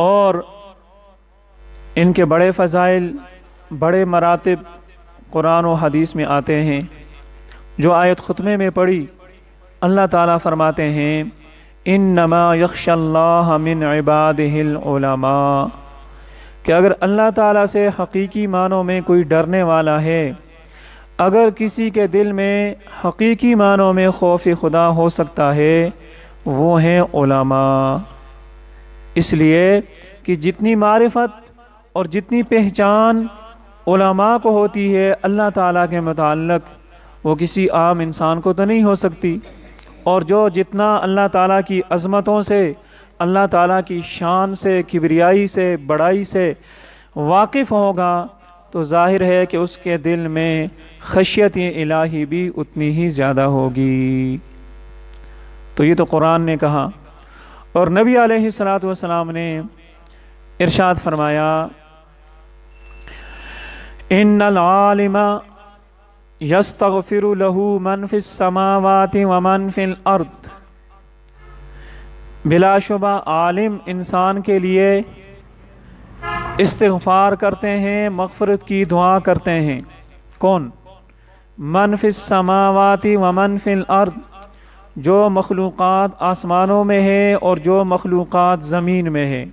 اور ان کے بڑے فضائل، بڑے مراتب قرآن و حدیث میں آتے ہیں۔ جو آیت خطبے میں پڑھی، اللہ تعالیٰ فرماتے ہیں انما یخشی اللہ من عبادہ العلماء، کہ اگر اللہ تعالیٰ سے حقیقی معنوں میں کوئی ڈرنے والا ہے، اگر کسی کے دل میں حقیقی معنوں میں خوف خدا ہو سکتا ہے، وہ ہیں علماء۔ اس لیے کہ جتنی معرفت اور جتنی پہچان علماء کو ہوتی ہے اللہ تعالیٰ کے متعلق، وہ کسی عام انسان کو تو نہیں ہو سکتی۔ اور جو جتنا اللہ تعالیٰ کی عظمتوں سے، اللہ تعالیٰ کی شان سے، کبریائی سے، بڑائی سے واقف ہوگا، تو ظاہر ہے کہ اس کے دل میں خشیت الہی بھی اتنی ہی زیادہ ہوگی۔ تو یہ تو قرآن نے کہا، اور نبی علیہ الصلوۃ والسلام نے ارشاد فرمایا ان العالم یستغفر له من فی السماوات ومن فی الارض، بلا شبہ عالم انسان کے لیے استغفار کرتے ہیں، مغفرت کی دعا کرتے ہیں۔ کون؟ من فی السماوات ومن فی الارض، جو مخلوقات آسمانوں میں ہے اور جو مخلوقات زمین میں ہے۔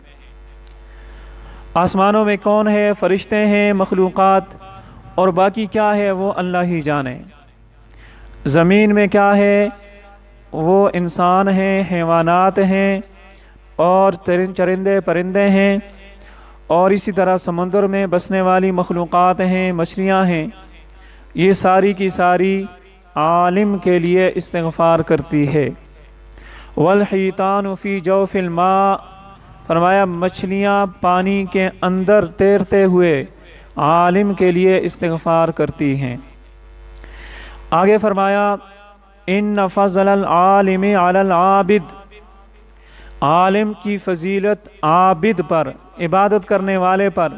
آسمانوں میں کون ہے؟ فرشتے ہیں، مخلوقات، اور باقی کیا ہے وہ اللہ ہی جانے۔ زمین میں کیا ہے؟ وہ انسان ہیں، حیوانات ہیں، اور چرندے پرندے ہیں، اور اسی طرح سمندر میں بسنے والی مخلوقات ہیں، مچھلیاں ہیں۔ یہ ساری کی ساری عالم کے لیے استغفار کرتی ہے۔ والحیتان فی جوف الماء، فرمایا مچھلیاں پانی کے اندر تیرتے ہوئے عالم کے لیے استغفار کرتی ہیں۔ آگے فرمایا ان فضل العالم علی العابد، عالم کی فضیلت عابد پر، عبادت کرنے والے پر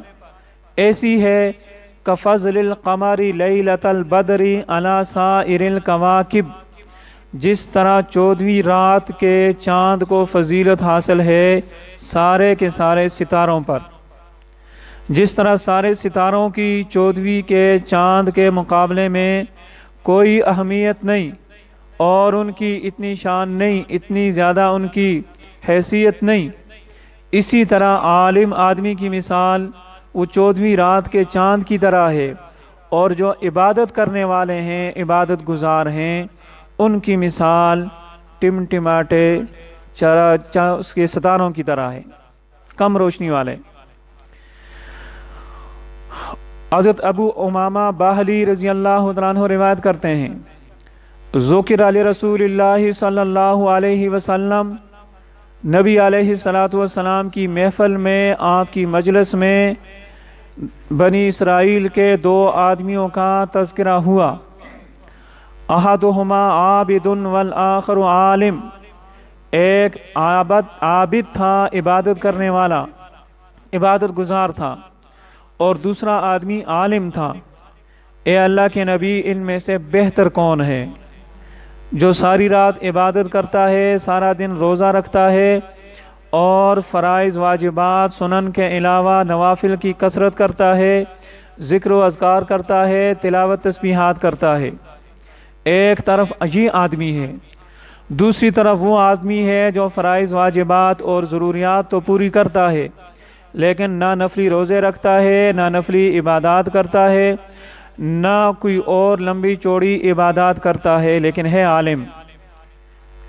ایسی ہے کفضل القمر لیلۃ البدر علی سائر الکواکب، جس طرح 14ویں رات کے چاند کو فضیلت حاصل ہے سارے کے سارے ستاروں پر، جس طرح سارے ستاروں کی 14ویں کے چاند کے مقابلے میں کوئی اہمیت نہیں، اور ان کی اتنی شان نہیں، اتنی زیادہ ان کی حیثیت نہیں، اسی طرح عالم آدمی کی مثال وہ 14ویں رات کے چاند کی طرح ہے، اور جو عبادت کرنے والے ہیں، عبادت گزار ہیں، ان کی مثال ٹمٹماٹے اس کے ستاروں کی طرح ہے، کم روشنی والے۔ حضرت ابو امامہ باہلی رضی اللہ عنہ روایت کرتے ہیں ذکر علی رسول اللہ صلی اللہ علیہ وسلم، نبی علیہ الصلوۃ والسلام کی محفل میں، آپ کی مجلس میں بنی اسرائیل کے 2 آدمیوں کا تذکرہ ہوا۔ احدہما عابد والآخر عالم، ایک عابد تھا، عبادت کرنے والا، عبادت گزار تھا، اور دوسرا آدمی عالم تھا۔ اے اللہ کے نبی، ان میں سے بہتر کون ہے؟ جو ساری رات عبادت کرتا ہے، سارا دن روزہ رکھتا ہے، اور فرائض واجبات سنن کے علاوہ نوافل کی کثرت کرتا ہے، ذکر و اذکار کرتا ہے، تلاوت تسبیحات کرتا ہے۔ ایک طرف یہ آدمی ہے، دوسری طرف وہ آدمی ہے جو فرائض واجبات اور ضروریات تو پوری کرتا ہے، لیکن نہ نفلی روزے رکھتا ہے، نہ نفلی عبادات کرتا ہے، نہ کوئی اور لمبی چوڑی عبادات کرتا ہے، لیکن ہے عالم۔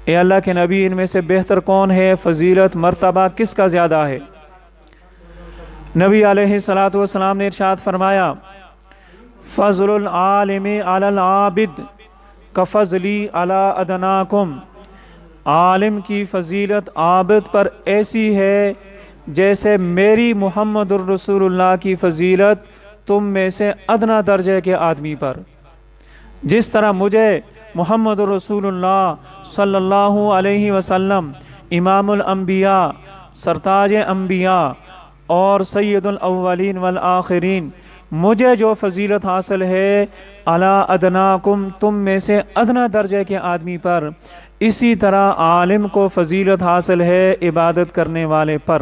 اے اللہ کے نبی، ان میں سے بہتر کون ہے؟ فضیلت مرتبہ کس کا زیادہ ہے؟ نبی علیہ الصلوۃ والسلام نے ارشاد فرمایا فضل العالم علی العابد کفضلی علی ادناکم، عالم کی فضیلت عابد پر ایسی ہے جیسے میری محمد الرسول اللہ کی فضیلت تم میں سے ادنا درجے کے آدمی پر۔ جس طرح مجھے محمد الرسول اللہ صلی اللہ علیہ وسلم امام الانبیاء، سرتاج انبیاء اور سید الاولین والآخرین، مجھے جو فضیلت حاصل ہے علی ادناکم، تم میں سے ادنا درجے کے آدمی پر، اسی طرح عالم کو فضیلت حاصل ہے عبادت کرنے والے پر۔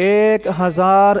1000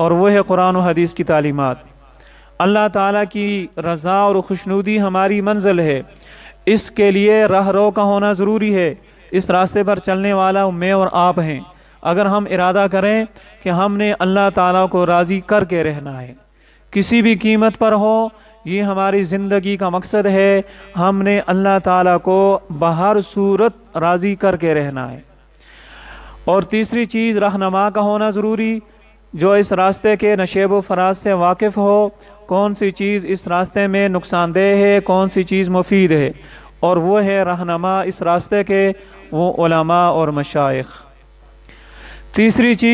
اور وہ ہے قرآن و حدیث کی تعلیمات۔ اللہ تعالیٰ کی رضا اور خوشنودی ہماری منزل ہے، اس کے لیے راہ رو کا ہونا ضروری ہے۔ اس راستے پر چلنے والا میں اور آپ ہیں۔ اگر ہم ارادہ کریں کہ ہم نے اللہ تعالیٰ کو راضی کر کے رہنا ہے، کسی بھی قیمت پر ہو، یہ ہماری زندگی کا مقصد ہے، ہم نے اللہ تعالیٰ کو بہر صورت راضی کر کے رہنا ہے۔ اور تیسری چیز رہنما کا ہونا ضروری، جو اس راستے کے نشیب و فراز سے واقف ہو، کون سی چیز اس راستے میں نقصان دہ ہے، کون سی چیز مفید ہے، اور وہ ہے رہنما اس راستے کے، وہ علماء اور مشائخ۔ تیسری چیز